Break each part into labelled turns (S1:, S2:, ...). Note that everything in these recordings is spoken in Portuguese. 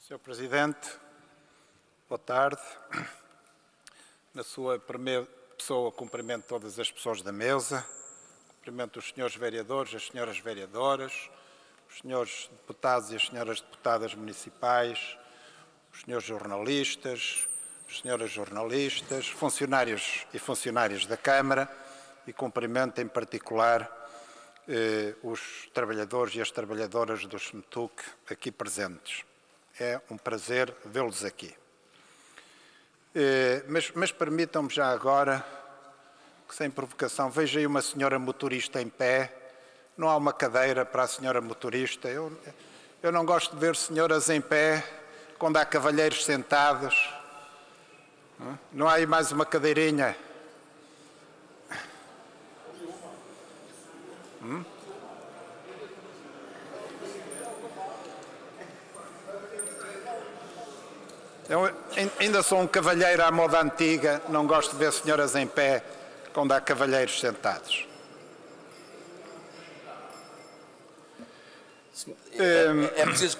S1: Sr. Presidente, boa tarde. Na sua primeira pessoa, cumprimento todas as pessoas da mesa, cumprimento os senhores vereadores, as senhoras vereadoras, os senhores deputados e as senhoras deputadas municipais, os senhores jornalistas, as senhoras jornalistas, funcionários e funcionárias da Câmara e cumprimento em particular os trabalhadores e as trabalhadoras do SMTUC aqui presentes. É um prazer vê-los aqui. Mas permitam-me já agora, que sem provocação, veja aí uma senhora motorista em pé, não há uma cadeira para a senhora motorista. Eu não gosto de ver senhoras em pé quando há cavalheiros sentados. Não há aí mais uma cadeirinha? Eu ainda sou um cavalheiro à moda antiga, não gosto de ver senhoras em pé quando há cavalheiros sentados.
S2: É preciso...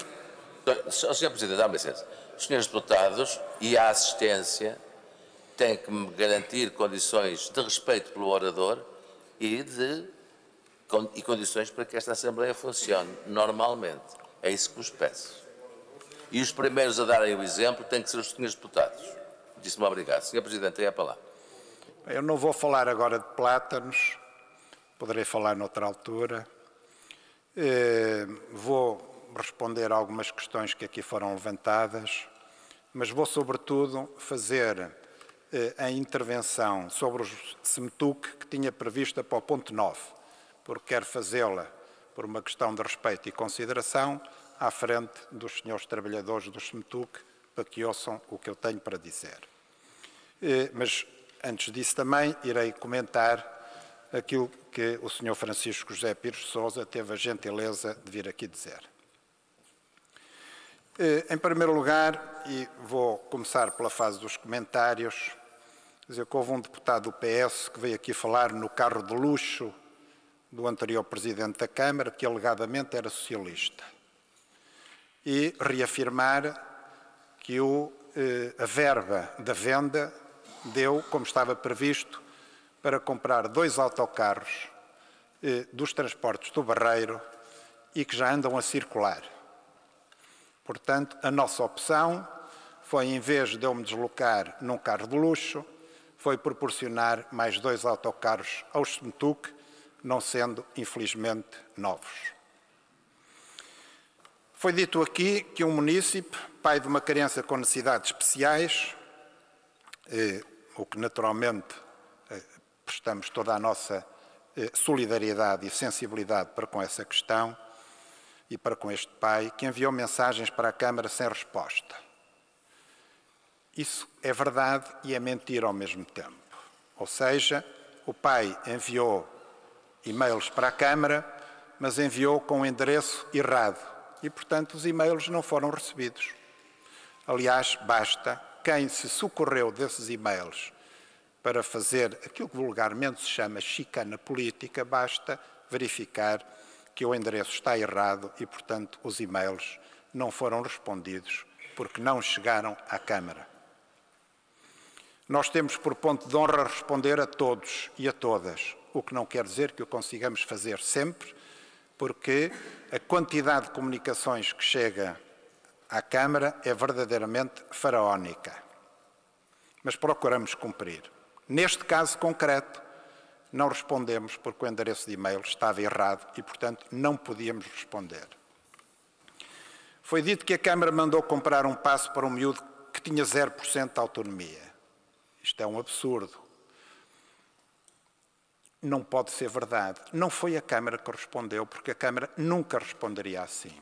S2: Sr. Presidente, dá-me licença. Os senhores deputados e a assistência têm que me garantir condições de respeito pelo orador e condições para que esta Assembleia funcione normalmente. É isso que vos peço. E os primeiros a darem o exemplo têm que ser os senhores deputados. Disse-me obrigado. Sr. Presidente, tem a palavra.
S1: Eu não vou falar agora de plátanos, poderei falar noutra altura. Vou responder a algumas questões que aqui foram levantadas, mas vou, sobretudo, fazer a intervenção sobre o SMTUC que tinha prevista para o ponto 9, porque quero fazê-la por uma questão de respeito e consideração à frente dos senhores trabalhadores do SMTUC, para que ouçam o que eu tenho para dizer. Mas, antes disso também, irei comentar aquilo que o senhor Francisco José Pires de Sousa teve a gentileza de vir aqui dizer. Em primeiro lugar, e vou começar pela fase dos comentários, dizer que houve um deputado do PS que veio aqui falar no carro de luxo do anterior Presidente da Câmara, que alegadamente era socialista, e reafirmar que a verba da venda deu, como estava previsto, para comprar 2 autocarros dos transportes do Barreiro e que já andam a circular. Portanto, a nossa opção foi, em vez de eu me deslocar num carro de luxo, foi proporcionar mais 2 autocarros ao SMTUC, não sendo, infelizmente, novos. Foi dito aqui que um munícipe, pai de uma criança com necessidades especiais, o que naturalmente prestamos toda a nossa solidariedade e sensibilidade para com essa questão e para com este pai, que enviou mensagens para a Câmara sem resposta. Isso é verdade e é mentira ao mesmo tempo. Ou seja, o pai enviou e-mails para a Câmara, mas enviou com o endereço errado. E, portanto, os e-mails não foram recebidos. Aliás, basta quem se socorreu desses e-mails para fazer aquilo que vulgarmente se chama chicana política, basta verificar que o endereço está errado e, portanto, os e-mails não foram respondidos porque não chegaram à Câmara. Nós temos por ponto de honra responder a todos e a todas, o que não quer dizer que o consigamos fazer sempre, porque a quantidade de comunicações que chega à Câmara é verdadeiramente faraónica. Mas procuramos cumprir. Neste caso concreto, não respondemos porque o endereço de e-mail estava errado e, portanto, não podíamos responder. Foi dito que a Câmara mandou comprar um passo para um miúdo que tinha 0% de autonomia. Isto é um absurdo. Não pode ser verdade. Não foi a Câmara que respondeu, porque a Câmara nunca responderia assim.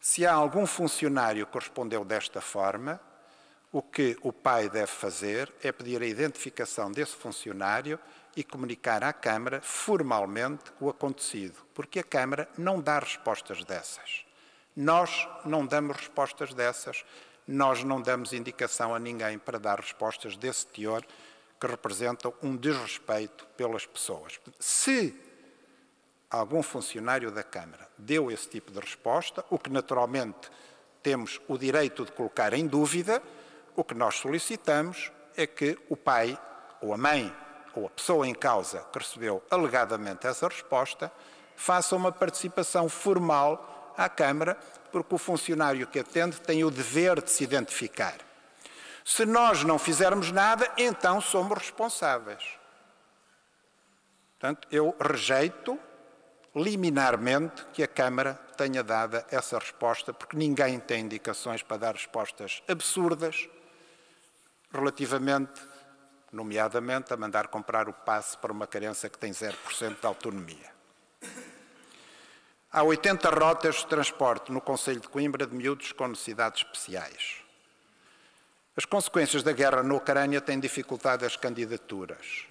S1: Se há algum funcionário que respondeu desta forma, o que o pai deve fazer é pedir a identificação desse funcionário e comunicar à Câmara formalmente o acontecido, porque a Câmara não dá respostas dessas. Nós não damos respostas dessas, nós não damos indicação a ninguém para dar respostas desse teor, que representam um desrespeito pelas pessoas. Se algum funcionário da Câmara deu esse tipo de resposta, o que naturalmente temos o direito de colocar em dúvida, o que nós solicitamos é que o pai, ou a mãe, ou a pessoa em causa que recebeu alegadamente essa resposta, faça uma participação formal à Câmara, porque o funcionário que atende tem o dever de se identificar. Se nós não fizermos nada, então somos responsáveis. Portanto, eu rejeito liminarmente que a Câmara tenha dado essa resposta, porque ninguém tem indicações para dar respostas absurdas relativamente, nomeadamente, a mandar comprar o passe para uma criança que tem 0% de autonomia. Há 80 rotas de transporte no Concelho de Coimbra de miúdos com necessidades especiais. As consequências da guerra na Ucrânia têm dificultado as candidaturas.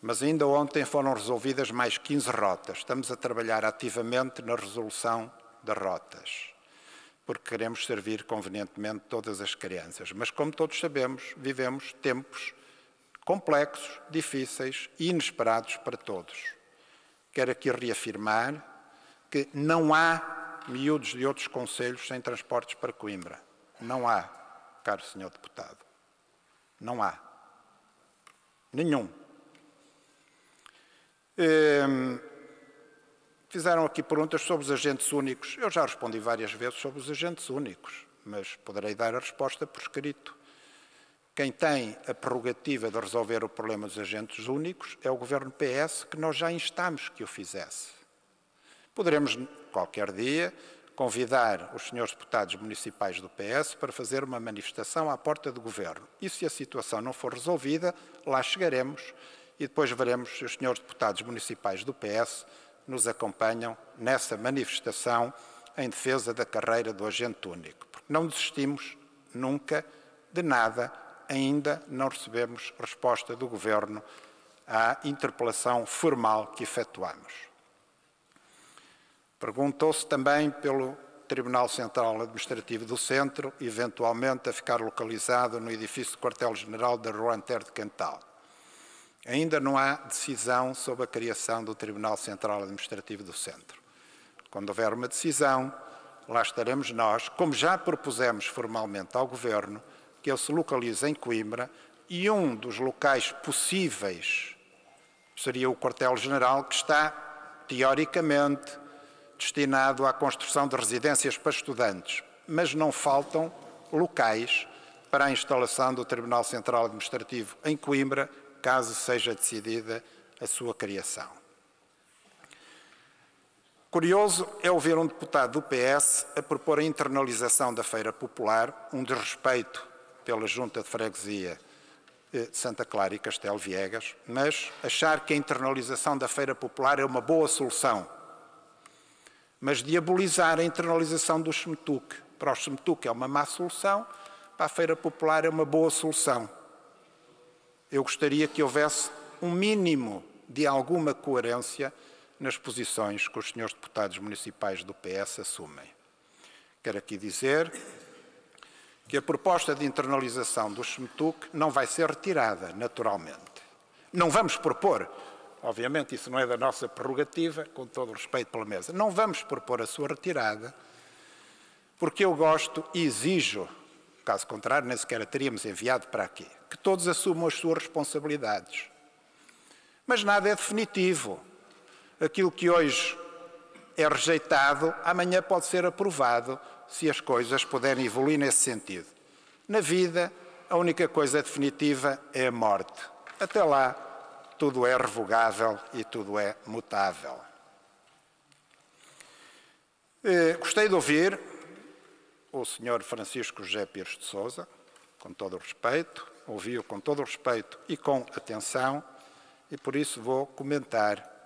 S1: Mas ainda ontem foram resolvidas mais 15 rotas. Estamos a trabalhar ativamente na resolução das rotas, porque queremos servir convenientemente todas as crianças. Mas, como todos sabemos, vivemos tempos complexos, difíceis e inesperados para todos. Quero aqui reafirmar que não há miúdos de outros concelhos sem transportes para Coimbra. Não há, caro senhor deputado. Não há. Nenhum. Fizeram aqui perguntas sobre os agentes únicos. Eu já respondi várias vezes sobre os agentes únicos, mas poderei dar a resposta por escrito. Quem tem a prerrogativa de resolver o problema dos agentes únicos é o Governo PS, que nós já instámos que o fizesse. Poderemos, qualquer dia, convidar os senhores deputados municipais do PS para fazer uma manifestação à porta do Governo. E se a situação não for resolvida, lá chegaremos e depois veremos se os senhores deputados municipais do PS nos acompanham nessa manifestação em defesa da carreira do agente único. Porque não desistimos nunca de nada, ainda não recebemos resposta do Governo à interpelação formal que efetuamos. Perguntou-se também pelo Tribunal Central Administrativo do Centro, eventualmente a ficar localizado no edifício do Quartel-General da Rua Antero de Cantal. Ainda não há decisão sobre a criação do Tribunal Central Administrativo do Centro. Quando houver uma decisão, lá estaremos nós, como já propusemos formalmente ao Governo, que ele se localize em Coimbra, e um dos locais possíveis seria o Quartel-General, que está, teoricamente, destinado à construção de residências para estudantes, mas não faltam locais para a instalação do Tribunal Central Administrativo em Coimbra, caso seja decidida a sua criação. Curioso é ouvir um deputado do PS a propor a internalização da Feira Popular, um desrespeito pela Junta de Freguesia de Santa Clara e Castelo Viegas, mas achar que a internalização da Feira Popular é uma boa solução, mas diabolizar a internalização do SMTUC. Para o SMTUC é uma má solução, para a Feira Popular é uma boa solução. Eu gostaria que houvesse um mínimo de alguma coerência nas posições que os senhores deputados municipais do PS assumem. Quero aqui dizer que a proposta de internalização do SMTUC não vai ser retirada, naturalmente. Não vamos propor, obviamente isso não é da nossa prerrogativa, com todo o respeito pela mesa, não vamos propor a sua retirada, porque eu gosto e exijo, caso contrário nem sequer a teríamos enviado para aqui, que todos assumam as suas responsabilidades. Mas nada é definitivo. Aquilo que hoje é rejeitado, amanhã pode ser aprovado, se as coisas puderem evoluir nesse sentido. Na vida, a única coisa definitiva é a morte. Até lá, tudo é revogável e tudo é mutável. Gostei de ouvir o Sr. Francisco José Pires de Sousa, com todo o respeito, ouvi-o com todo o respeito e com atenção, e por isso vou comentar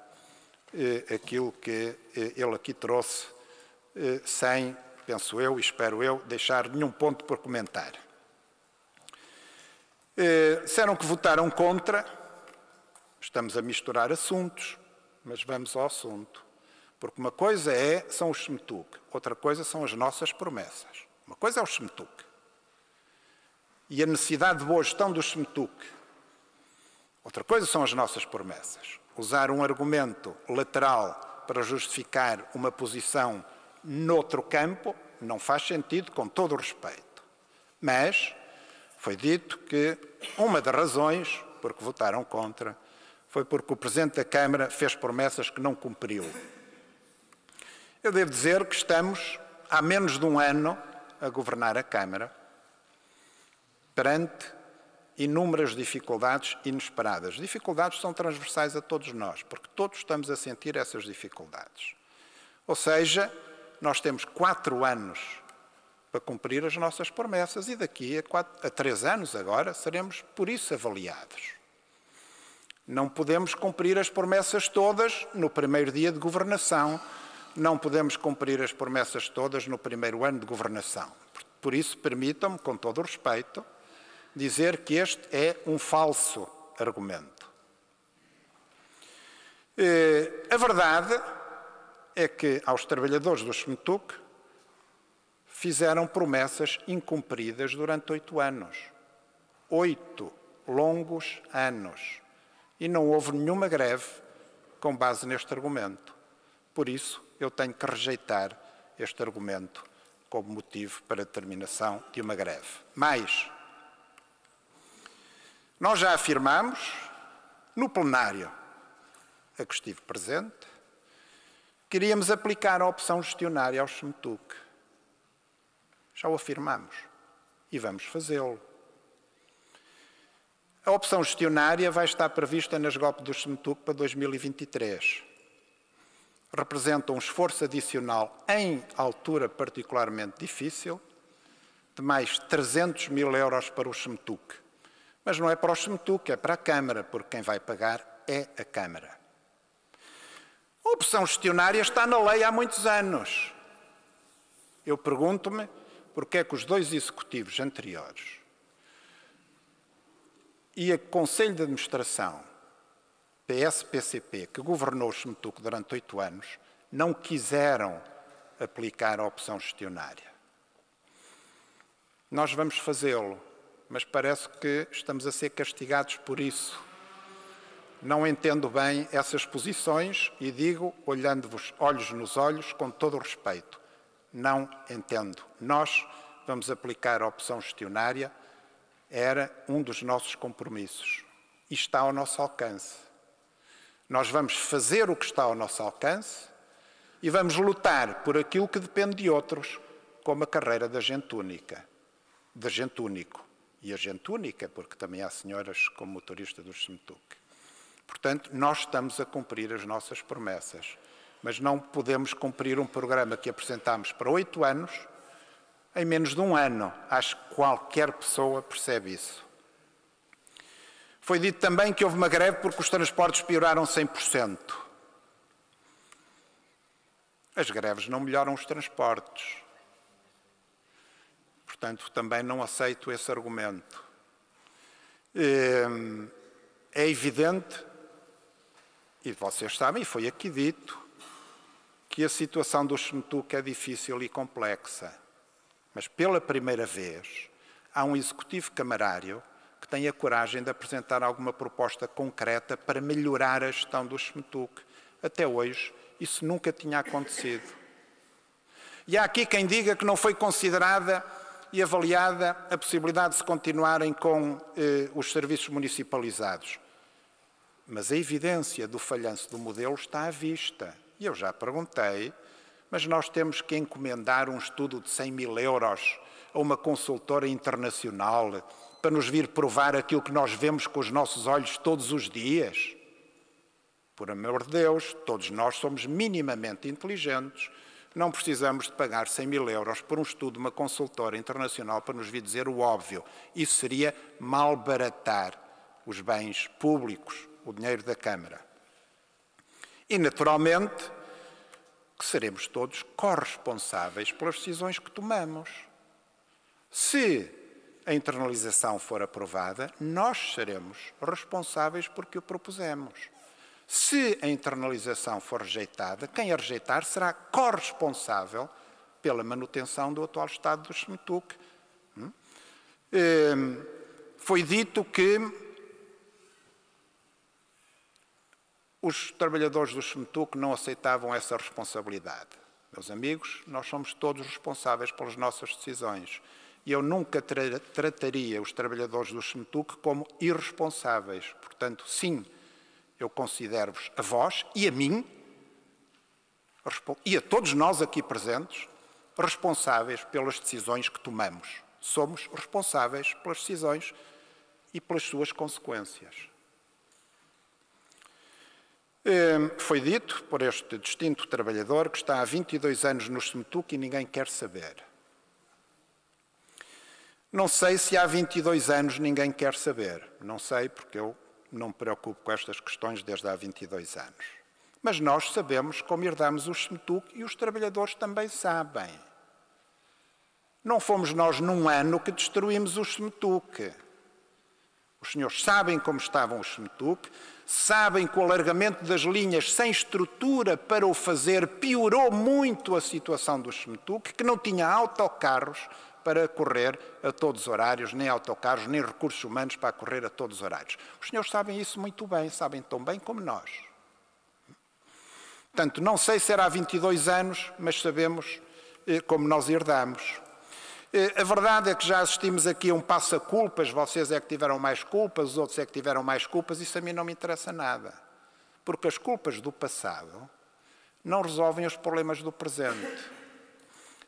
S1: aquilo que ele aqui trouxe, sem, penso eu e espero eu, deixar nenhum ponto por comentar. Disseram que votaram contra, estamos a misturar assuntos, mas vamos ao assunto. Porque uma coisa são os SMTUC, outra coisa são as nossas promessas. Uma coisa é o SMTUC. E a necessidade de boa gestão do SMTUC. Outra coisa são as nossas promessas. Usar um argumento lateral para justificar uma posição noutro campo não faz sentido, com todo o respeito. Mas foi dito que uma das razões por que votaram contra foi porque o Presidente da Câmara fez promessas que não cumpriu. Eu devo dizer que estamos há menos de um ano a governar a Câmara perante inúmeras dificuldades inesperadas. Dificuldades são transversais a todos nós, porque todos estamos a sentir essas dificuldades. Ou seja, nós temos 4 anos para cumprir as nossas promessas e daqui a 3 anos agora seremos por isso avaliados. Não podemos cumprir as promessas todas no primeiro dia de governação, não podemos cumprir as promessas todas no primeiro ano de governação. Por isso, permitam-me, com todo o respeito, dizer que este é um falso argumento. A verdade é que aos trabalhadores do SMTUC fizeram promessas incumpridas durante 8 anos. 8 longos anos. E não houve nenhuma greve com base neste argumento. Por isso, eu tenho que rejeitar este argumento como motivo para a determinação de uma greve. Mais, nós já afirmamos, no plenário a que estive presente, que iríamos aplicar a opção gestionária ao SMTUC. Já o afirmamos e vamos fazê-lo. A opção gestionária vai estar prevista nas GOP do SMTUC para 2023. Representa um esforço adicional em altura particularmente difícil de mais 300 mil euros para o SMTUC. Mas não é para o SMTUC, é para a Câmara, porque quem vai pagar é a Câmara. A opção gestionária está na lei há muitos anos. Eu pergunto-me porque é que os 2 executivos anteriores e o Conselho de Administração PS-PCP, que governou o SMTUC durante 8 anos, não quiseram aplicar a opção gestionária. Nós vamos fazê-lo, mas parece que estamos a ser castigados por isso. Não entendo bem essas posições e digo, olhando-vos olhos nos olhos, com todo o respeito, não entendo. Nós vamos aplicar a opção gestionária, era um dos nossos compromissos e está ao nosso alcance. Nós vamos fazer o que está ao nosso alcance e vamos lutar por aquilo que depende de outros, como a carreira de agente única, de agente único. E agente única, porque também há senhoras como motorista do SMTUC. Portanto, nós estamos a cumprir as nossas promessas, mas não podemos cumprir um programa que apresentámos para 8 anos em menos de um ano. Acho que qualquer pessoa percebe isso. Foi dito também que houve uma greve porque os transportes pioraram 100%. As greves não melhoram os transportes. Portanto, também não aceito esse argumento. É evidente, e vocês sabem, e foi aqui dito, que a situação do SMTUC é difícil e complexa. Mas, pela primeira vez, há um executivo camarário que tem a coragem de apresentar alguma proposta concreta para melhorar a gestão do SMTUC. Até hoje, isso nunca tinha acontecido. E há aqui quem diga que não foi considerada e avaliada a possibilidade de se continuarem com os serviços municipalizados. Mas a evidência do falhanço do modelo está à vista. E eu já perguntei, mas nós temos que encomendar um estudo de 100 mil euros a uma consultora internacional para nos vir provar aquilo que nós vemos com os nossos olhos todos os dias? Por amor de Deus, todos nós somos minimamente inteligentes. Não precisamos de pagar 100 mil euros por um estudo de uma consultora internacional para nos vir dizer o óbvio. Isso seria malbaratar os bens públicos, o dinheiro da Câmara. E, naturalmente, que seremos todos corresponsáveis pelas decisões que tomamos. Se a internalização for aprovada, nós seremos responsáveis porque o propusemos. Se a internalização for rejeitada, quem a rejeitar será corresponsável pela manutenção do atual estado do SMTUC. Foi dito que os trabalhadores do SMTUC não aceitavam essa responsabilidade. Meus amigos, nós somos todos responsáveis pelas nossas decisões. E eu nunca trataria os trabalhadores do SMTUC como irresponsáveis. Portanto, sim, eu considero-vos a vós e a mim, e a todos nós aqui presentes, responsáveis pelas decisões que tomamos. Somos responsáveis pelas decisões e pelas suas consequências. Foi dito por este distinto trabalhador que está há 22 anos no SMTUC e ninguém quer saber. Não sei se há 22 anos ninguém quer saber. Não sei, porque eu não me preocupo com estas questões desde há 22 anos. Mas nós sabemos como herdamos o SMTUC e os trabalhadores também sabem. Não fomos nós num ano que destruímos o SMTUC. Os senhores sabem como estavam os SMTUC, sabem que o alargamento das linhas sem estrutura para o fazer piorou muito a situação do SMTUC, que não tinha autocarros para correr a todos os horários, nem autocarros, nem recursos humanos para correr a todos os horários. Os senhores sabem isso muito bem, sabem tão bem como nós. Portanto, não sei se era há 22 anos, mas sabemos como nós herdamos. A verdade é que já assistimos aqui a um passa-culpas, vocês é que tiveram mais culpas, os outros é que tiveram mais culpas, isso a mim não me interessa nada. Porque as culpas do passado não resolvem os problemas do presente.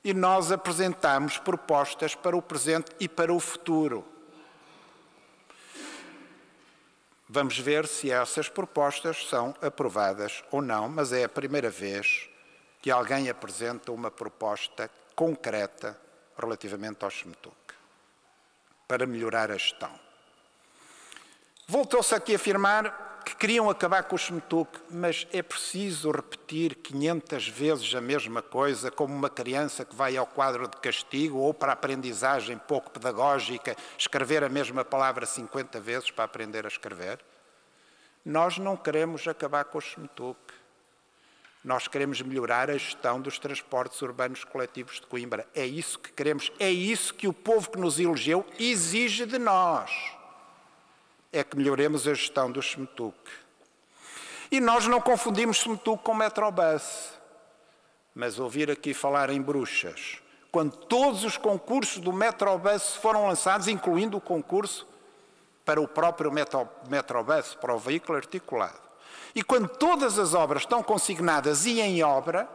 S1: E nós apresentamos propostas para o presente e para o futuro. Vamos ver se essas propostas são aprovadas ou não, mas é a primeira vez que alguém apresenta uma proposta concreta relativamente ao SMTUC, para melhorar a gestão. Voltou-se aqui a afirmar que queriam acabar com o SMTUC, mas é preciso repetir 500 vezes a mesma coisa, como uma criança que vai ao quadro de castigo ou para a aprendizagem pouco pedagógica, escrever a mesma palavra 50 vezes para aprender a escrever? Nós não queremos acabar com o SMTUC. Nós queremos melhorar a gestão dos transportes urbanos coletivos de Coimbra. É isso que queremos, é isso que o povo que nos elegeu exige de nós. É que melhoremos a gestão do SMTUC. E nós não confundimos SMTUC com Metrobus. Mas ouvir aqui falar em bruxas, quando todos os concursos do Metrobus foram lançados, incluindo o concurso para o próprio Metrobus, para o veículo articulado, e quando todas as obras estão consignadas e em obra,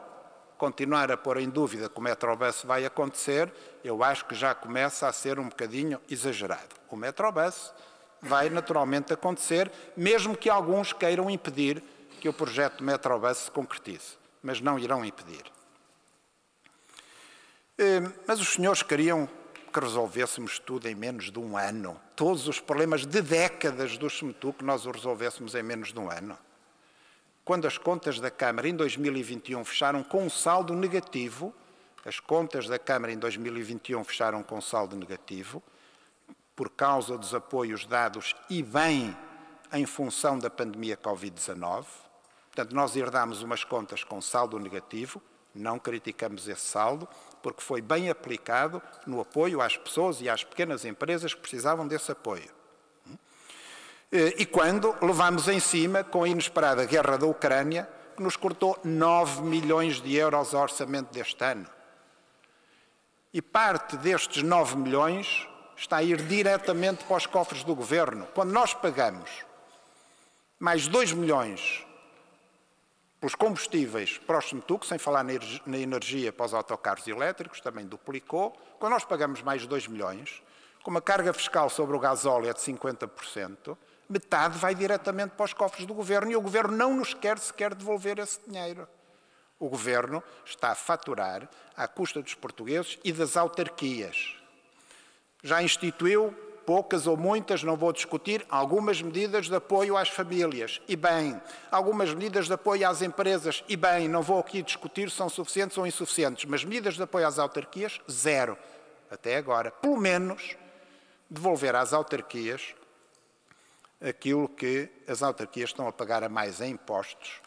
S1: continuar a pôr em dúvida que o Metrobus vai acontecer, eu acho que já começa a ser um bocadinho exagerado. O Metrobus vai naturalmente acontecer, mesmo que alguns queiram impedir que o projeto Metrobus se concretize, mas não irão impedir. Mas os senhores queriam que resolvêssemos tudo em menos de um ano. Todos os problemas de décadas do SMTUC nós os resolvêssemos em menos de um ano. Quando as contas da Câmara em 2021 fecharam com um saldo negativo, as contas da Câmara em 2021 fecharam com saldo negativo, por causa dos apoios dados e bem em função da pandemia Covid-19. Portanto, nós herdámos umas contas com saldo negativo, não criticamos esse saldo, porque foi bem aplicado no apoio às pessoas e às pequenas empresas que precisavam desse apoio. E quando levámos em cima com a inesperada guerra da Ucrânia, que nos cortou 9 milhões de euros ao orçamento deste ano. E parte destes 9 milhões está a ir diretamente para os cofres do Governo. Quando nós pagamos mais 2 milhões pelos combustíveis para o SMTUC, sem falar na energia para os autocarros elétricos, também duplicou. Quando nós pagamos mais 2 milhões, com uma carga fiscal sobre o gasóleo de 50%, metade vai diretamente para os cofres do Governo e o Governo não nos quer sequer devolver esse dinheiro. O Governo está a faturar à custa dos portugueses e das autarquias. Já instituiu, poucas ou muitas, não vou discutir, algumas medidas de apoio às famílias, e bem, algumas medidas de apoio às empresas, e bem, não vou aqui discutir se são suficientes ou insuficientes, mas medidas de apoio às autarquias, zero, até agora. Pelo menos, devolver às autarquias aquilo que as autarquias estão a pagar a mais em impostos,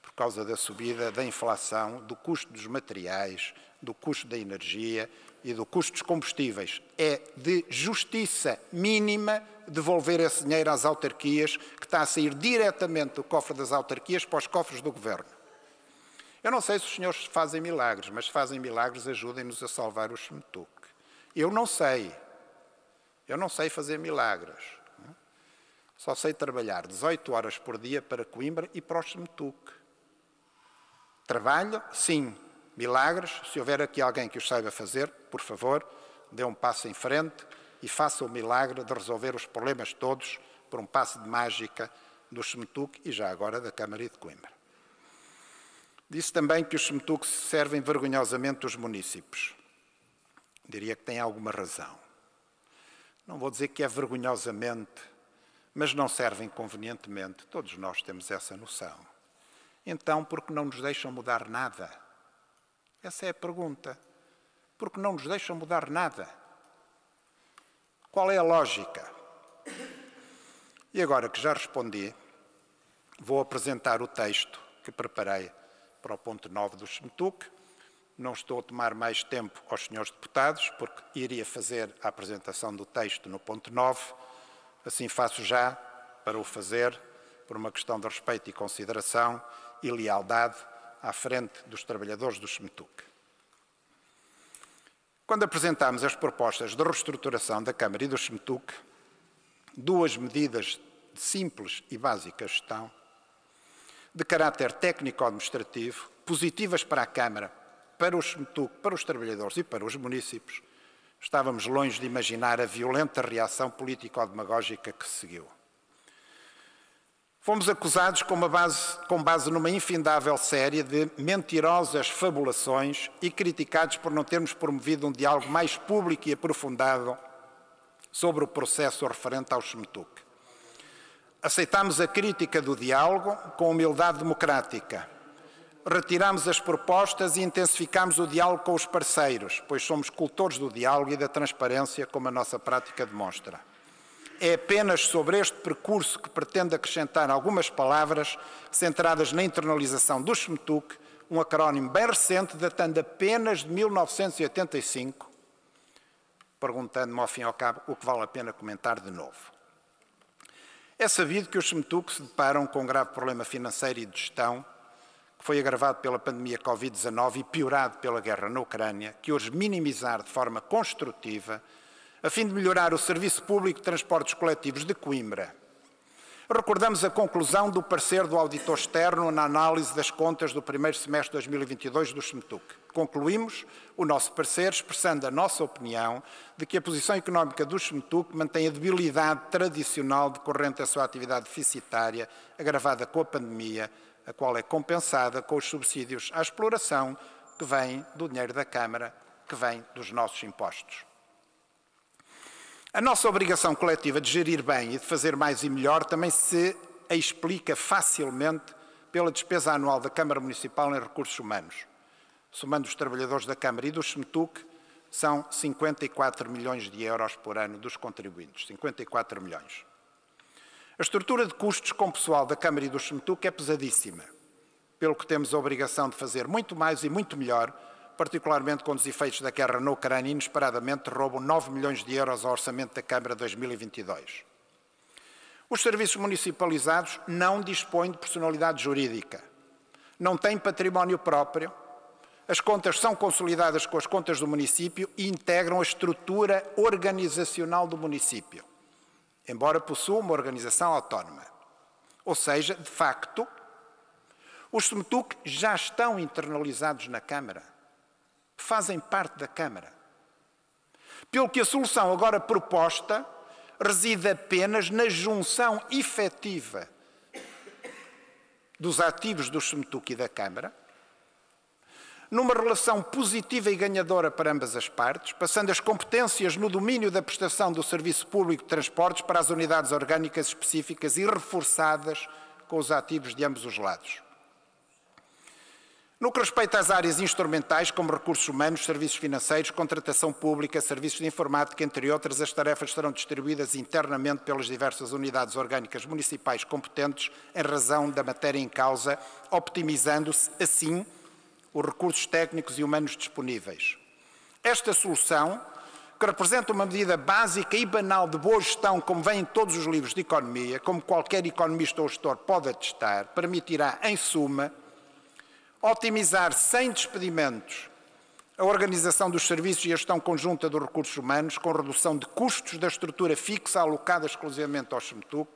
S1: por causa da subida da inflação, do custo dos materiais, do custo da energia e do custo dos combustíveis. É de justiça mínima devolver esse dinheiro às autarquias, que está a sair diretamente do cofre das autarquias para os cofres do Governo. Eu não sei se os senhores fazem milagres, mas se fazem milagres, ajudem-nos a salvar o Semetuc. Eu não sei fazer milagres. Só sei trabalhar 18 horas por dia para Coimbra e para o Semetuc. Trabalho, sim. Milagres, se houver aqui alguém que os saiba fazer, por favor, dê um passo em frente e faça o milagre de resolver os problemas todos por um passo de mágica do Semetuc e já agora da Câmara e de Coimbra. Disse também que os Semetuc servem vergonhosamente os munícipes. Diria que tem alguma razão. Não vou dizer que é vergonhosamente, mas não servem convenientemente. Todos nós temos essa noção. Então, por que não nos deixam mudar nada? Essa é a pergunta. Por que não nos deixam mudar nada? Qual é a lógica? E agora que já respondi, vou apresentar o texto que preparei para o ponto 9 do Semetuc. Não estou a tomar mais tempo aos senhores deputados, porque iria fazer a apresentação do texto no ponto 9. Assim faço já, para o fazer, por uma questão de respeito e consideração e lealdade à frente dos trabalhadores do Semetuc. Quando apresentámos as propostas de reestruturação da Câmara e do Semetuc, duas medidas de simples e básica gestão, de caráter técnico-administrativo, positivas para a Câmara, para o Semetuc, para os trabalhadores e para os munícipes, estávamos longe de imaginar a violenta reação político-demagógica que seguiu. Fomos acusados com base numa infindável série de mentirosas fabulações e criticados por não termos promovido um diálogo mais público e aprofundado sobre o processo referente ao Semetuc. Aceitámos a crítica do diálogo com humildade democrática. Retirámos as propostas e intensificámos o diálogo com os parceiros, pois somos cultores do diálogo e da transparência, como a nossa prática demonstra. É apenas sobre este percurso que pretendo acrescentar algumas palavras centradas na internalização do Semetuc, um acrónimo bem recente, datando apenas de 1985, perguntando-me ao fim e ao cabo o que vale a pena comentar de novo. É sabido que os Semetuc se deparam com um grave problema financeiro e de gestão, que foi agravado pela pandemia Covid-19 e piorado pela guerra na Ucrânia, que urge minimizar de forma construtiva, a fim de melhorar o serviço público de transportes coletivos de Coimbra. Recordamos a conclusão do parecer do auditor externo na análise das contas do primeiro semestre de 2022 do Semetuc. Concluímos o nosso parecer expressando a nossa opinião de que a posição económica do Semetuc mantém a debilidade tradicional decorrente da sua atividade deficitária, agravada com a pandemia, a qual é compensada com os subsídios à exploração que vêm do dinheiro da Câmara, que vem dos nossos impostos. A nossa obrigação coletiva de gerir bem e de fazer mais e melhor também se explica facilmente pela despesa anual da Câmara Municipal em recursos humanos. Somando os trabalhadores da Câmara e do Semetuc, são 54 milhões de euros por ano dos contribuintes. 54 milhões. A estrutura de custos com o pessoal da Câmara e do Semetuc é pesadíssima, pelo que temos a obrigação de fazer muito mais e muito melhor, particularmente quando os efeitos da guerra na Ucrânia inesperadamente roubam 9 milhões de euros ao orçamento da Câmara 2022. Os serviços municipalizados não dispõem de personalidade jurídica, não têm património próprio, as contas são consolidadas com as contas do município e integram a estrutura organizacional do município, embora possuam uma organização autónoma. Ou seja, de facto, os Semetuc já estão internalizados na Câmara, fazem parte da Câmara. Pelo que a solução agora proposta reside apenas na junção efetiva dos ativos do Semetuc e da Câmara, numa relação positiva e ganhadora para ambas as partes, passando as competências no domínio da prestação do serviço público de transportes para as unidades orgânicas específicas e reforçadas com os ativos de ambos os lados. No que respeita às áreas instrumentais, como recursos humanos, serviços financeiros, contratação pública, serviços de informática, entre outras, as tarefas serão distribuídas internamente pelas diversas unidades orgânicas municipais competentes em razão da matéria em causa, optimizando-se, assim, os recursos técnicos e humanos disponíveis. Esta solução, que representa uma medida básica e banal de boa gestão, como vem em todos os livros de economia, como qualquer economista ou gestor pode atestar, permitirá, em suma, Otimizar sem despedimentos a organização dos serviços e a gestão conjunta dos recursos humanos, com redução de custos da estrutura fixa alocada exclusivamente ao SMTUC.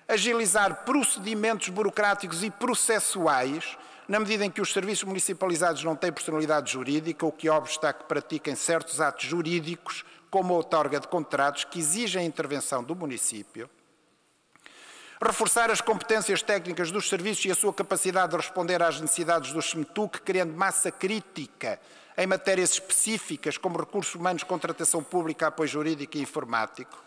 S1: Agilizar procedimentos burocráticos e processuais, na medida em que os serviços municipalizados não têm personalidade jurídica, o que obsta a que pratiquem certos atos jurídicos, como a outorga de contratos, que exigem a intervenção do município. Reforçar as competências técnicas dos serviços e a sua capacidade de responder às necessidades do SMTUC, criando massa crítica em matérias específicas, como recursos humanos, contratação pública, apoio jurídico e informático.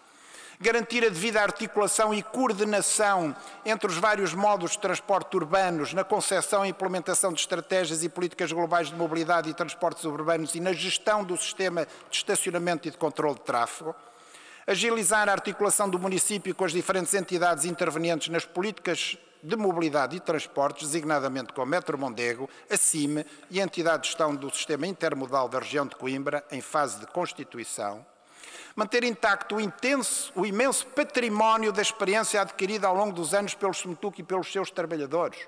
S1: Garantir a devida articulação e coordenação entre os vários modos de transporte urbanos na concepção e implementação de estratégias e políticas globais de mobilidade e transportes urbanos e na gestão do sistema de estacionamento e de controle de tráfego. Agilizar a articulação do município com as diferentes entidades intervenientes nas políticas de mobilidade e transportes, designadamente com a Metro Mondego, a CIME e a entidade de gestão do sistema intermodal da região de Coimbra, em fase de constituição. Manter intacto o imenso património da experiência adquirida ao longo dos anos pelo SMTUC e pelos seus trabalhadores,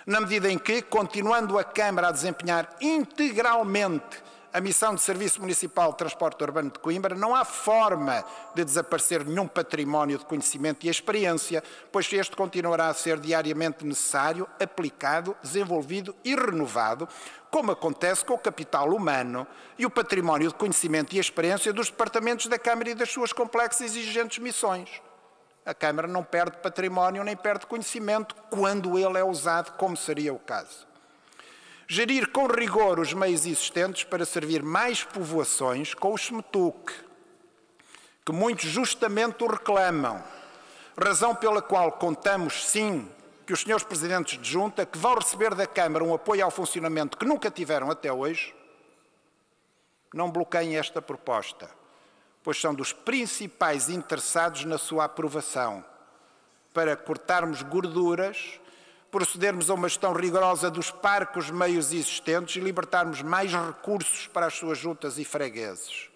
S1: na medida em que, continuando a Câmara a desempenhar integralmente a missão de Serviço Municipal de Transporte Urbano de Coimbra, não há forma de desaparecer nenhum património de conhecimento e experiência, pois este continuará a ser diariamente necessário, aplicado, desenvolvido e renovado, como acontece com o capital humano e o património de conhecimento e experiência dos departamentos da Câmara e das suas complexas e exigentes missões. A Câmara não perde património nem perde conhecimento quando ele é usado, como seria o caso. Gerir com rigor os meios existentes para servir mais povoações com o SMTUC, que muitos justamente o reclamam, razão pela qual contamos, sim, que os senhores presidentes de junta, que vão receber da Câmara um apoio ao funcionamento que nunca tiveram até hoje, não bloqueiem esta proposta, pois são dos principais interessados na sua aprovação, para cortarmos gorduras, procedermos a uma gestão rigorosa dos parcos meios existentes e libertarmos mais recursos para as suas juntas e fregueses.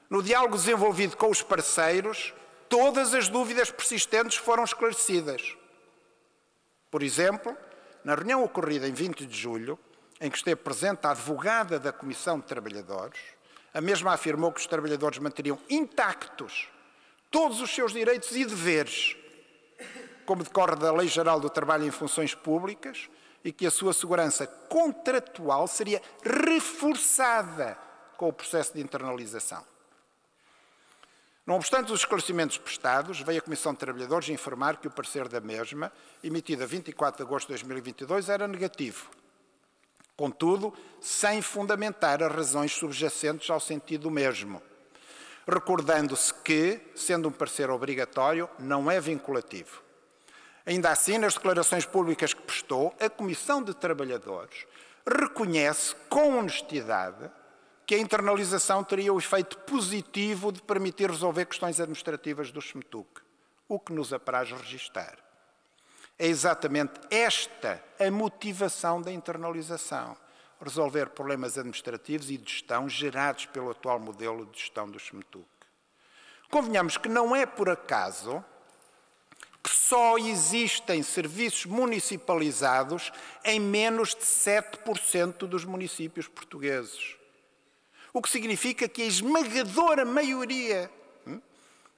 S1: No diálogo desenvolvido com os parceiros, todas as dúvidas persistentes foram esclarecidas. Por exemplo, na reunião ocorrida em 20 de julho, em que esteve presente a advogada da Comissão de Trabalhadores, a mesma afirmou que os trabalhadores manteriam intactos todos os seus direitos e deveres, como decorre da Lei Geral do Trabalho em Funções Públicas, e que a sua segurança contratual seria reforçada com o processo de internalização. Não obstante os esclarecimentos prestados, veio a Comissão de Trabalhadores informar que o parecer da mesma, emitido a 24 de agosto de 2022, era negativo. Contudo, sem fundamentar as razões subjacentes ao sentido do mesmo, recordando-se que, sendo um parecer obrigatório, não é vinculativo. Ainda assim, nas declarações públicas que prestou, a Comissão de Trabalhadores reconhece com honestidade que a internalização teria o efeito positivo de permitir resolver questões administrativas do SMTUC, o que nos apraz registar. É exatamente esta a motivação da internalização, resolver problemas administrativos e de gestão gerados pelo atual modelo de gestão do SMTUC. Convenhamos que não é por acaso que só existem serviços municipalizados em menos de 7% dos municípios portugueses. O que significa que a esmagadora maioria,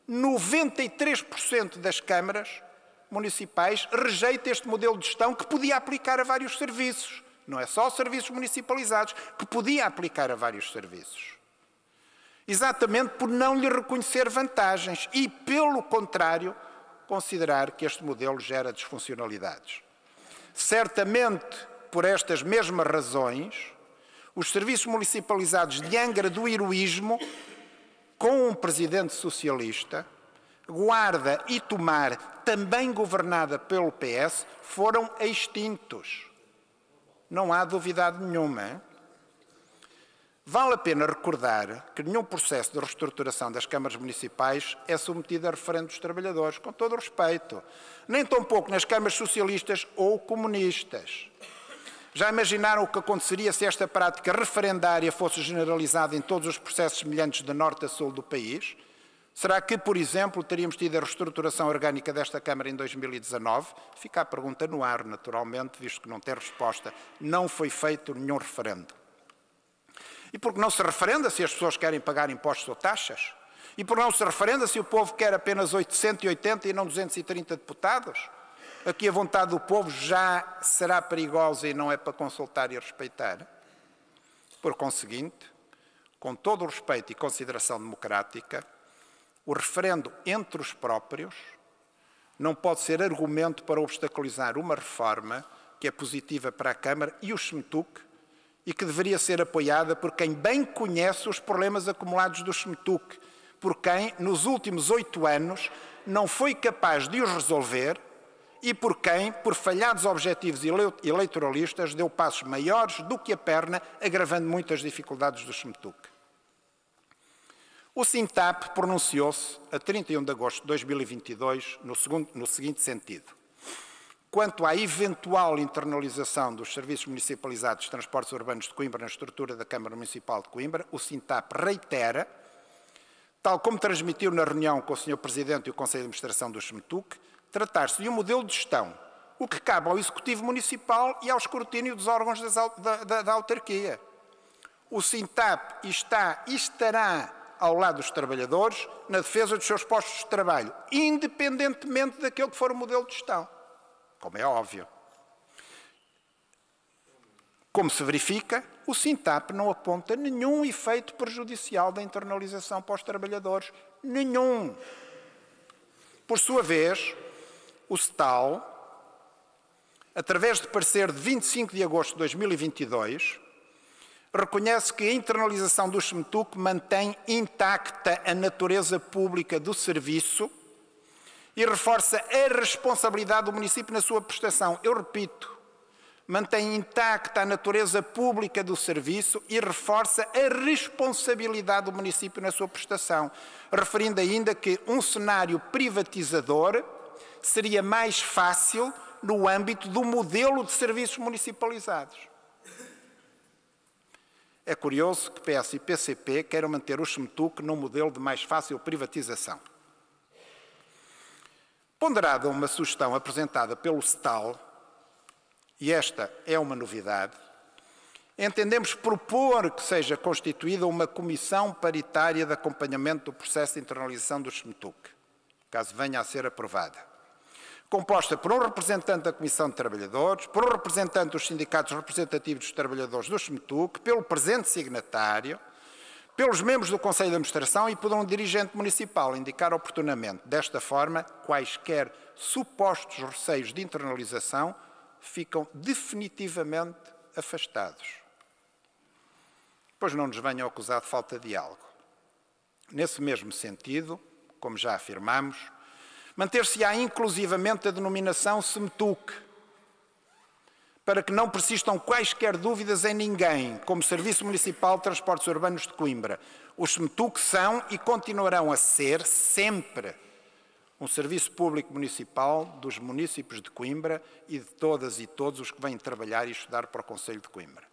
S1: 93% das câmaras municipais, rejeita este modelo de gestão que podia aplicar a vários serviços. Não é só serviços municipalizados, que podia aplicar a vários serviços. Exatamente por não lhe reconhecer vantagens e, pelo contrário, considerar que este modelo gera disfuncionalidades. Certamente, por estas mesmas razões, os serviços municipalizados de Angra do Heroísmo, com um presidente socialista, Guarda e Tomar, também governada pelo PS, foram extintos. Não há duvidade nenhuma. Hein? Vale a pena recordar que nenhum processo de reestruturação das câmaras municipais é submetido a referendo dos trabalhadores, com todo o respeito. Nem tampouco nas câmaras socialistas ou comunistas. Já imaginaram o que aconteceria se esta prática referendária fosse generalizada em todos os processos semelhantes de norte a sul do país? Será que, por exemplo, teríamos tido a reestruturação orgânica desta Câmara em 2019? Fica a pergunta no ar, naturalmente, visto que não tem resposta. Não foi feito nenhum referendo. E por que não se referenda se as pessoas querem pagar impostos ou taxas? E por que não se referenda se o povo quer apenas 880 e não 230 deputados? Aqui a vontade do povo já será perigosa e não é para consultar e respeitar. Por conseguinte, com todo o respeito e consideração democrática, o referendo entre os próprios não pode ser argumento para obstaculizar uma reforma que é positiva para a Câmara e o SMTUC e que deveria ser apoiada por quem bem conhece os problemas acumulados do SMTUC, por quem, nos últimos 8 anos, não foi capaz de os resolver e por quem, por falhados objetivos eleitoralistas, deu passos maiores do que a perna, agravando muitas dificuldades do SMTUC. O SINTAP pronunciou-se, a 31 de agosto de 2022, no seguinte sentido. Quanto à eventual internalização dos serviços municipalizados de transportes urbanos de Coimbra na estrutura da Câmara Municipal de Coimbra, o SINTAP reitera, tal como transmitiu na reunião com o Sr. Presidente e o Conselho de Administração do SMTUC, tratar-se de um modelo de gestão, o que cabe ao Executivo Municipal e ao escrutínio dos órgãos da autarquia. O SINTAP está e estará ao lado dos trabalhadores na defesa dos seus postos de trabalho, independentemente daquele que for o modelo de gestão, como é óbvio. Como se verifica, o SINTAP não aponta nenhum efeito prejudicial da internalização para os trabalhadores. Nenhum. Por sua vez, o STAL, através de parecer de 25 de agosto de 2022, reconhece que a internalização do SMTUC mantém intacta a natureza pública do serviço e reforça a responsabilidade do município na sua prestação. Eu repito, mantém intacta a natureza pública do serviço e reforça a responsabilidade do município na sua prestação, referindo ainda que um cenário privatizador seria mais fácil no âmbito do modelo de serviços municipalizados. É curioso que PS e PCP queiram manter o SMTUC num modelo de mais fácil privatização. Ponderada uma sugestão apresentada pelo STAL, e esta é uma novidade, entendemos propor que seja constituída uma comissão paritária de acompanhamento do processo de internalização do SMTUC, caso venha a ser aprovada, composta por um representante da Comissão de Trabalhadores, por um representante dos sindicatos representativos dos trabalhadores do SMTUC, pelo presente signatário, pelos membros do Conselho de Administração e por um dirigente municipal, indicar oportunamente. Desta forma, quaisquer supostos receios de internalização ficam definitivamente afastados. Pois não nos venham acusar de falta de diálogo. Nesse mesmo sentido, como já afirmamos, manter-se-á inclusivamente a denominação SMTUC, para que não persistam quaisquer dúvidas em ninguém, como Serviço Municipal de Transportes Urbanos de Coimbra. Os SMTUC são e continuarão a ser sempre um serviço público municipal dos municípios de Coimbra e de todas e todos os que vêm trabalhar e estudar para o Conselho de Coimbra.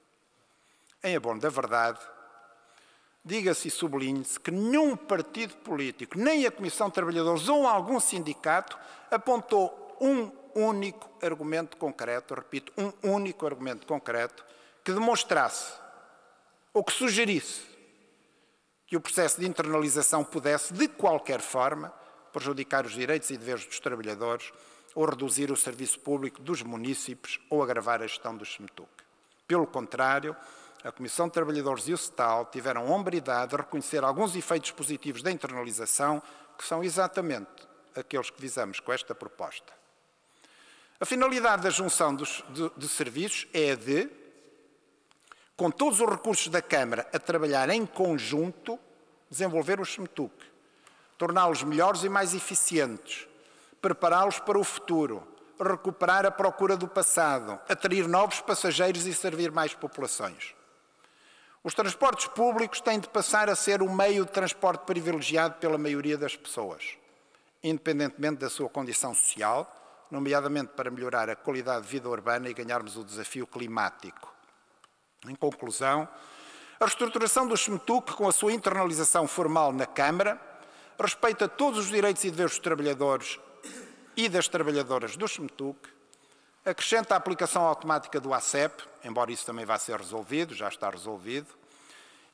S1: Em abono da verdade, diga-se e sublinhe-se que nenhum partido político, nem a Comissão de Trabalhadores ou algum sindicato apontou um único argumento concreto, repito, um único argumento concreto, que demonstrasse ou que sugerisse que o processo de internalização pudesse, de qualquer forma, prejudicar os direitos e deveres dos trabalhadores ou reduzir o serviço público dos municípios ou agravar a gestão do SMTUC. Pelo contrário, a Comissão de Trabalhadores e o STAL tiveram a hombridade de reconhecer alguns efeitos positivos da internalização, que são exatamente aqueles que visamos com esta proposta. A finalidade da junção de serviços é a de, com todos os recursos da Câmara a trabalhar em conjunto, desenvolver o SMTUC, torná-los melhores e mais eficientes, prepará-los para o futuro, recuperar a procura do passado, atrair novos passageiros e servir mais populações. Os transportes públicos têm de passar a ser o meio de transporte privilegiado pela maioria das pessoas, independentemente da sua condição social, nomeadamente para melhorar a qualidade de vida urbana e ganharmos o desafio climático. Em conclusão, a reestruturação do SMTUC, com a sua internalização formal na Câmara, respeita todos os direitos e deveres dos trabalhadores e das trabalhadoras do SMTUC, acrescenta a aplicação automática do ACEP, embora isso também vá ser resolvido, já está resolvido,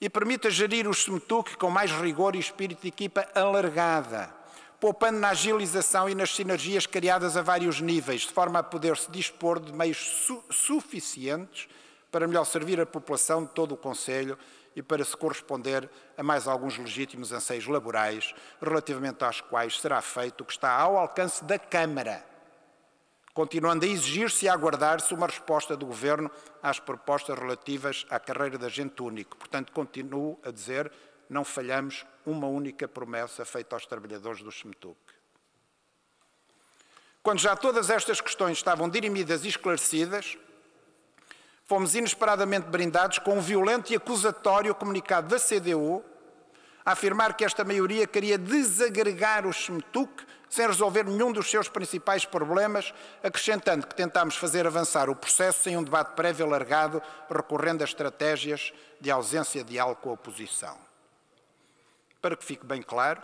S1: e permite gerir o SMTUC com mais rigor e espírito de equipa alargada, poupando na agilização e nas sinergias criadas a vários níveis, de forma a poder-se dispor de meios suficientes para melhor servir a população de todo o Conselho e para se corresponder a mais alguns legítimos anseios laborais, relativamente aos quais será feito o que está ao alcance da Câmara, continuando a exigir-se e a aguardar-se uma resposta do Governo às propostas relativas à carreira de agente único. Portanto, continuo a dizer, não falhamos uma única promessa feita aos trabalhadores do SMTUC. Quando já todas estas questões estavam dirimidas e esclarecidas, fomos inesperadamente brindados com um violento e acusatório comunicado da CDU a afirmar que esta maioria queria desagregar o SMTUC sem resolver nenhum dos seus principais problemas, acrescentando que tentámos fazer avançar o processo sem um debate prévio alargado, recorrendo a estratégias de ausência de diálogo com a oposição. Para que fique bem claro,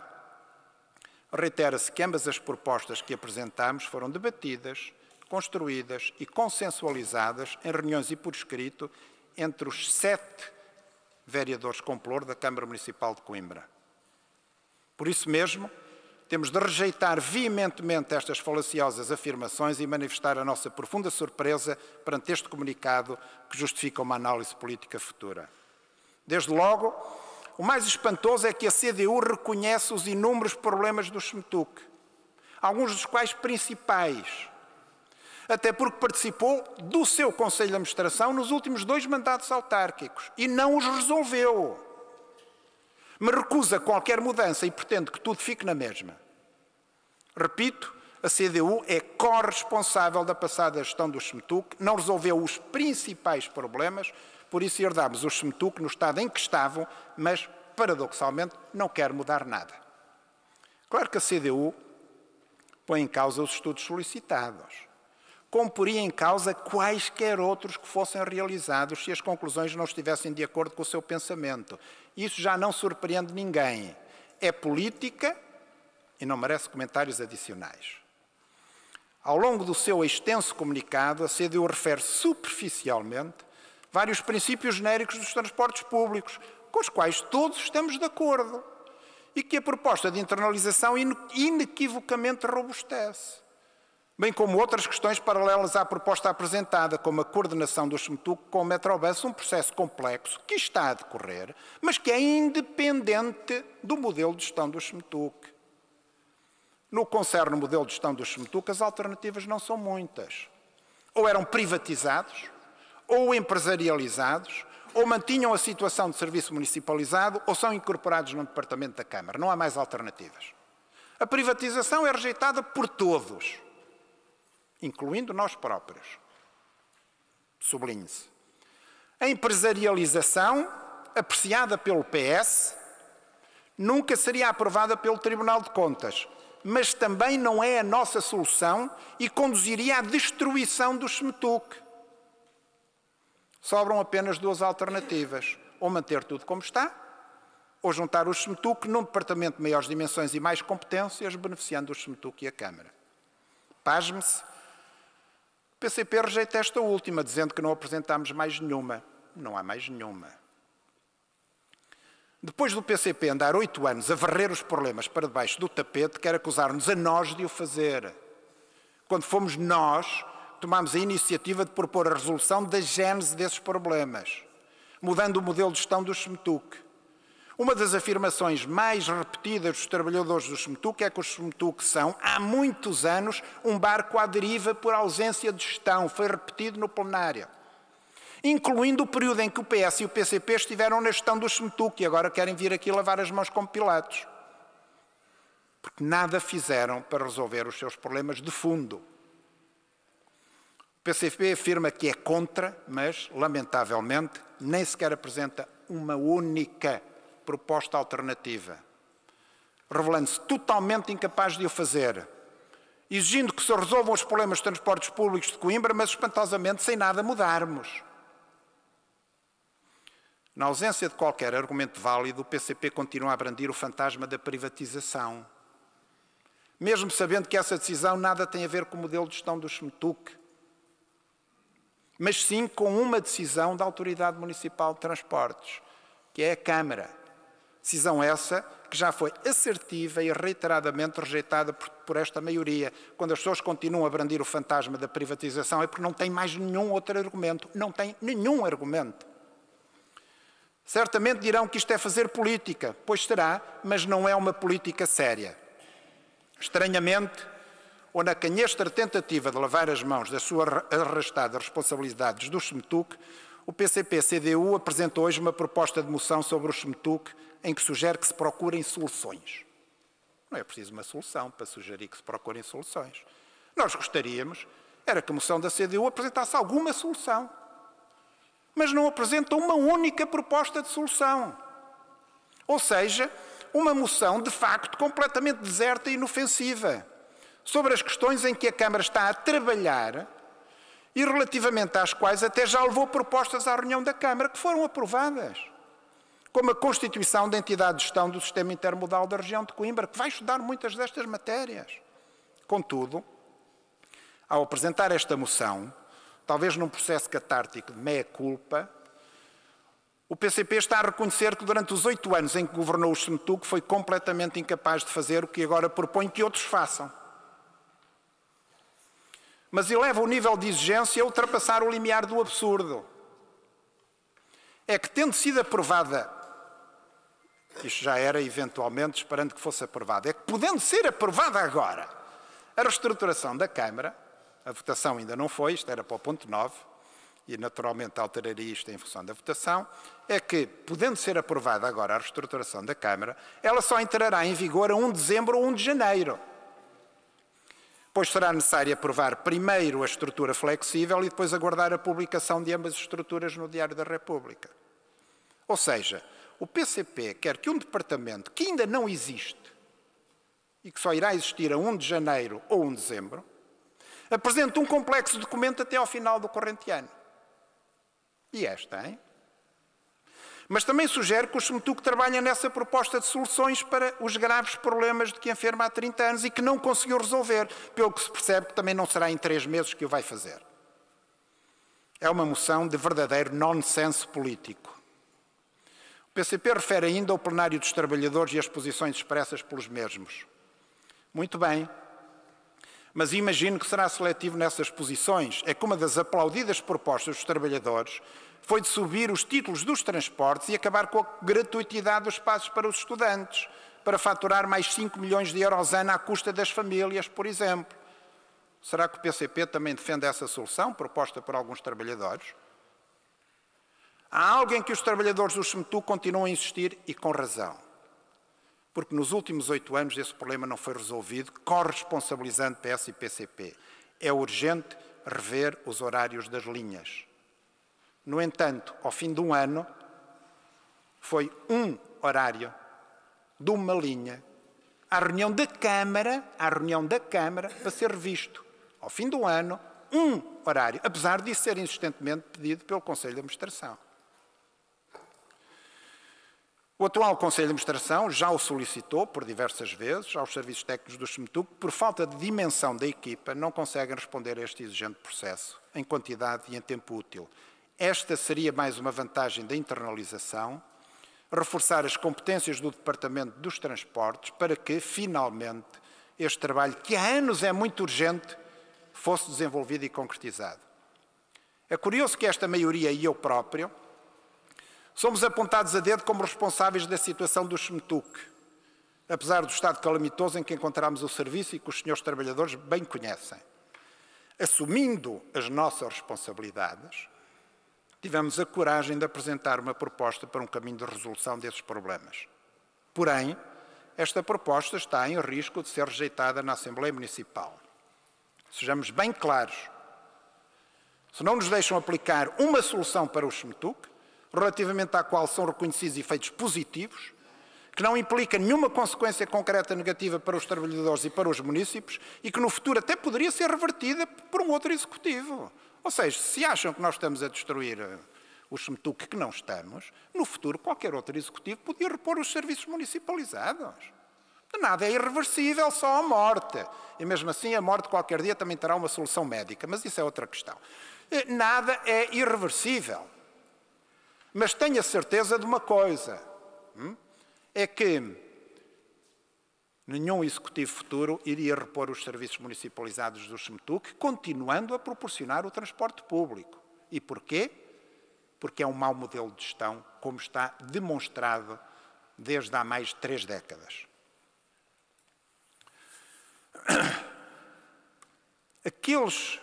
S1: reitera-se que ambas as propostas que apresentámos foram debatidas, construídas e consensualizadas em reuniões e por escrito entre os 7 vereadores com pluro da Câmara Municipal de Coimbra. Por isso mesmo, temos de rejeitar veementemente estas falaciosas afirmações e manifestar a nossa profunda surpresa perante este comunicado que justifica uma análise política futura. Desde logo, o mais espantoso é que a CDU reconhece os inúmeros problemas do SMTUC, alguns dos quais principais, até porque participou do seu Conselho de Administração nos últimos 2 mandatos autárquicos e não os resolveu. Me recusa qualquer mudança e pretende que tudo fique na mesma. Repito, a CDU é corresponsável da passada gestão do SMTUC, não resolveu os principais problemas, por isso herdámos o SMTUC no estado em que estavam, mas, paradoxalmente, não quer mudar nada. Claro que a CDU põe em causa os estudos solicitados, como poria em causa quaisquer outros que fossem realizados se as conclusões não estivessem de acordo com o seu pensamento. Isso já não surpreende ninguém. É política e não merece comentários adicionais. Ao longo do seu extenso comunicado, a CDU refere superficialmente vários princípios genéricos dos transportes públicos, com os quais todos estamos de acordo, e que a proposta de internalização inequivocamente robustece, bem como outras questões paralelas à proposta apresentada, como a coordenação do SMTUC com o Metrobus, um processo complexo que está a decorrer, mas que é independente do modelo de gestão do SMTUC. No que concerne o modelo de gestão do SMTUC, as alternativas não são muitas. Ou eram privatizados, ou empresarializados, ou mantinham a situação de serviço municipalizado, ou são incorporados no Departamento da Câmara. Não há mais alternativas. A privatização é rejeitada por todos, incluindo nós próprios. Sublinhe-se. A empresarialização, apreciada pelo PS, nunca seria aprovada pelo Tribunal de Contas, mas também não é a nossa solução e conduziria à destruição do SMTUC. Sobram apenas 2 alternativas, ou manter tudo como está, ou juntar o SMTUC num departamento de maiores dimensões e mais competências, beneficiando o SMTUC e a Câmara. Pasme-se, o PCP rejeita esta última, dizendo que não apresentámos mais nenhuma. Não há mais nenhuma. Depois do PCP andar 8 anos a varrer os problemas para debaixo do tapete, quer acusar-nos a nós de o fazer. Quando fomos nós que tomámos a iniciativa de propor a resolução da gênese desses problemas, mudando o modelo de gestão do SMTUC. Uma das afirmações mais repetidas dos trabalhadores do SMTUC é que os SMTUC são, há muitos anos, um barco à deriva por ausência de gestão. Foi repetido no plenário. Incluindo o período em que o PS e o PCP estiveram na gestão do SMTUC e agora querem vir aqui lavar as mãos como Pilatos. Porque nada fizeram para resolver os seus problemas de fundo. O PCP afirma que é contra, mas, lamentavelmente, nem sequer apresenta uma única proposta alternativa, revelando-se totalmente incapaz de o fazer, exigindo que se resolvam os problemas de transportes públicos de Coimbra, mas espantosamente sem nada mudarmos. Na ausência de qualquer argumento válido, o PCP continua a brandir o fantasma da privatização. Mesmo sabendo que essa decisão nada tem a ver com o modelo de gestão do SMTUC, mas sim com uma decisão da Autoridade Municipal de Transportes, que é a Câmara. Decisão essa que já foi assertiva e reiteradamente rejeitada por esta maioria. Quando as pessoas continuam a brandir o fantasma da privatização é porque não têm mais nenhum outro argumento. Não têm nenhum argumento. Certamente dirão que isto é fazer política. Pois será, mas não é uma política séria. Estranhamente, ou na canhestra tentativa de lavar as mãos das suas arrastadas responsabilidades do SMTUC, o PCP-CDU apresentou hoje uma proposta de moção sobre o SMTUC em que sugere que se procurem soluções. Não é preciso uma solução para sugerir que se procurem soluções. Nós gostaríamos era que a moção da CDU apresentasse alguma solução, mas não apresenta uma única proposta de solução. Ou seja, uma moção de facto completamente deserta e inofensiva sobre as questões em que a Câmara está a trabalhar e relativamente às quais até já levou propostas à reunião da Câmara que foram aprovadas, como a constituição da entidade de gestão do sistema intermodal da região de Coimbra, que vai estudar muitas destas matérias. Contudo, ao apresentar esta moção, talvez num processo catártico de meia-culpa, o PCP está a reconhecer que durante os 8 anos em que governou o SMTUC foi completamente incapaz de fazer o que agora propõe que outros façam. Mas eleva o nível de exigência a ultrapassar o limiar do absurdo. É que, tendo sido aprovada, isto já era eventualmente esperando que fosse aprovada, é que, podendo ser aprovada agora a reestruturação da Câmara, a votação ainda não foi, isto era para o ponto 9, e naturalmente alteraria isto em função da votação, é que, podendo ser aprovada agora a reestruturação da Câmara, ela só entrará em vigor a 1 de dezembro ou 1 de janeiro. Pois será necessário aprovar primeiro a estrutura flexível e depois aguardar a publicação de ambas as estruturas no Diário da República. Ou seja, o PCP quer que um departamento que ainda não existe e que só irá existir a 1 de janeiro ou 1 de dezembro, apresente um complexo documento até ao final do corrente ano. E esta, hein? Mas também sugere que o SMTUC trabalha nessa proposta de soluções para os graves problemas de que enferma há 30 anos e que não conseguiu resolver, pelo que se percebe que também não será em 3 meses que o vai fazer. É uma moção de verdadeiro nonsense político. O PCP refere ainda ao plenário dos trabalhadores e as posições expressas pelos mesmos. Muito bem. Mas imagino que será seletivo nessas posições. É que uma das aplaudidas propostas dos trabalhadores foi de subir os títulos dos transportes e acabar com a gratuitidade dos passos para os estudantes, para faturar mais 5 milhões de euros ano à custa das famílias, por exemplo. Será que o PCP também defende essa solução proposta por alguns trabalhadores? Há algo em que os trabalhadores do SMTUC continuam a insistir e com razão. Porque nos últimos 8 anos esse problema não foi resolvido, corresponsabilizando PS e PCP. É urgente rever os horários das linhas. No entanto, ao fim de um ano, foi um horário de uma linha à reunião da Câmara, para ser revisto. Ao fim de um ano, um horário, apesar disso ser insistentemente pedido pelo Conselho de Administração. O atual Conselho de Administração já o solicitou por diversas vezes aos serviços técnicos do SMTUC, por falta de dimensão da equipa, não conseguem responder a este exigente processo, em quantidade e em tempo útil. Esta seria mais uma vantagem da internalização, reforçar as competências do Departamento dos Transportes para que, finalmente, este trabalho, que há anos é muito urgente, fosse desenvolvido e concretizado. É curioso que esta maioria e eu próprio somos apontados a dedo como responsáveis da situação do SMTUC, apesar do estado calamitoso em que encontramos o serviço e que os senhores trabalhadores bem conhecem. Assumindo as nossas responsabilidades, tivemos a coragem de apresentar uma proposta para um caminho de resolução desses problemas. Porém, esta proposta está em risco de ser rejeitada na Assembleia Municipal. Sejamos bem claros. Se não nos deixam aplicar uma solução para o SMTUC, relativamente à qual são reconhecidos efeitos positivos, que não implica nenhuma consequência concreta negativa para os trabalhadores e para os munícipes e que no futuro até poderia ser revertida por um outro executivo. Ou seja, se acham que nós estamos a destruir o SMTUC que não estamos, no futuro qualquer outro executivo podia repor os serviços municipalizados. Nada é irreversível, só a morte. E mesmo assim a morte qualquer dia também terá uma solução médica, mas isso é outra questão. Nada é irreversível. Mas tenho a certeza de uma coisa, é que nenhum executivo futuro iria repor os serviços municipalizados do SMTUC, continuando a proporcionar o transporte público. E porquê? Porque é um mau modelo de gestão, como está demonstrado desde há mais de 3 décadas. Aqueles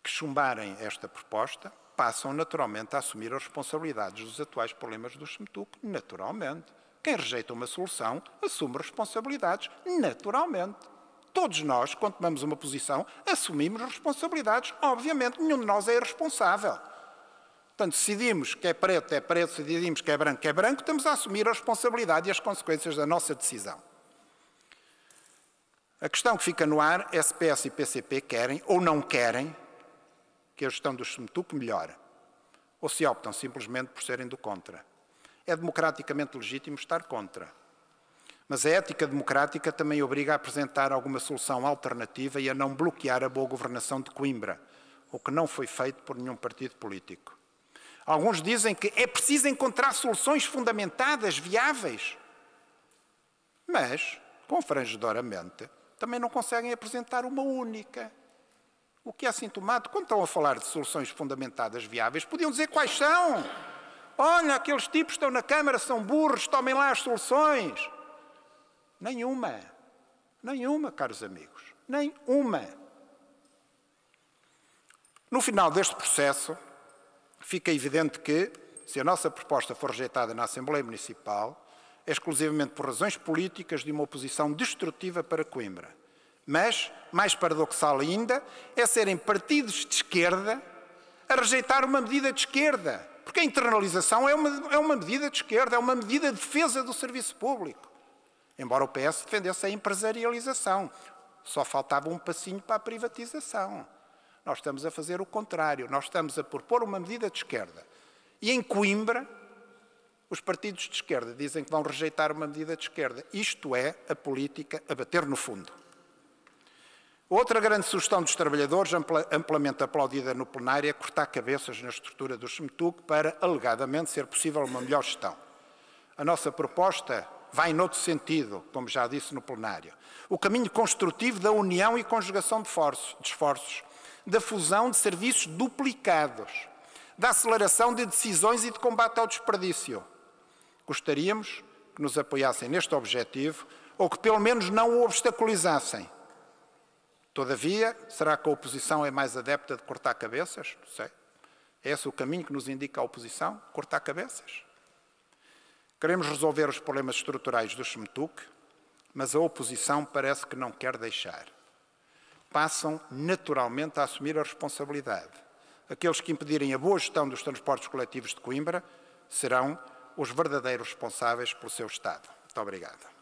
S1: que chumbarem esta proposta passam naturalmente a assumir as responsabilidades dos atuais problemas do SMTUC, naturalmente. Quem rejeita uma solução assume responsabilidades, naturalmente. Todos nós, quando tomamos uma posição, assumimos responsabilidades. Obviamente, nenhum de nós é irresponsável. Portanto, se decidimos que é preto, se decidimos que é branco, estamos a assumir a responsabilidade e as consequências da nossa decisão. A questão que fica no ar é se PS e PCP querem ou não querem que a gestão do SMTUC melhore, ou se optam simplesmente por serem do contra. É democraticamente legítimo estar contra. Mas a ética democrática também obriga a apresentar alguma solução alternativa e a não bloquear a boa governação de Coimbra, o que não foi feito por nenhum partido político. Alguns dizem que é preciso encontrar soluções fundamentadas, viáveis. Mas, confrangedoramente, também não conseguem apresentar uma única. O que é sintomático, quando estão a falar de soluções fundamentadas, viáveis, podiam dizer quais são. Olha, aqueles tipos que estão na Câmara são burros, tomem lá as soluções. Nenhuma. Nenhuma, caros amigos. Nenhuma. No final deste processo, fica evidente que, se a nossa proposta for rejeitada na Assembleia Municipal, é exclusivamente por razões políticas de uma oposição destrutiva para Coimbra. Mas, mais paradoxal ainda, é serem partidos de esquerda a rejeitar uma medida de esquerda. Porque a internalização é uma medida de esquerda, é uma medida de defesa do serviço público. Embora o PS defendesse a empresarialização. Só faltava um passinho para a privatização. Nós estamos a fazer o contrário. Nós estamos a propor uma medida de esquerda. E em Coimbra, os partidos de esquerda dizem que vão rejeitar uma medida de esquerda. Isto é a política a bater no fundo. Outra grande sugestão dos trabalhadores, amplamente aplaudida no plenário, é cortar cabeças na estrutura do SMTUC para, alegadamente, ser possível uma melhor gestão. A nossa proposta vai noutro sentido, como já disse no plenário. O caminho construtivo da união e conjugação de esforços, da fusão de serviços duplicados, da aceleração de decisões e de combate ao desperdício. Gostaríamos que nos apoiassem neste objetivo ou que pelo menos não o obstaculizassem. Todavia, será que a oposição é mais adepta de cortar cabeças? Não sei. É esse o caminho que nos indica a oposição? Cortar cabeças? Queremos resolver os problemas estruturais do SMTUC, mas a oposição parece que não quer deixar. Passam naturalmente a assumir a responsabilidade. Aqueles que impedirem a boa gestão dos transportes coletivos de Coimbra serão os verdadeiros responsáveis pelo seu Estado. Muito obrigado.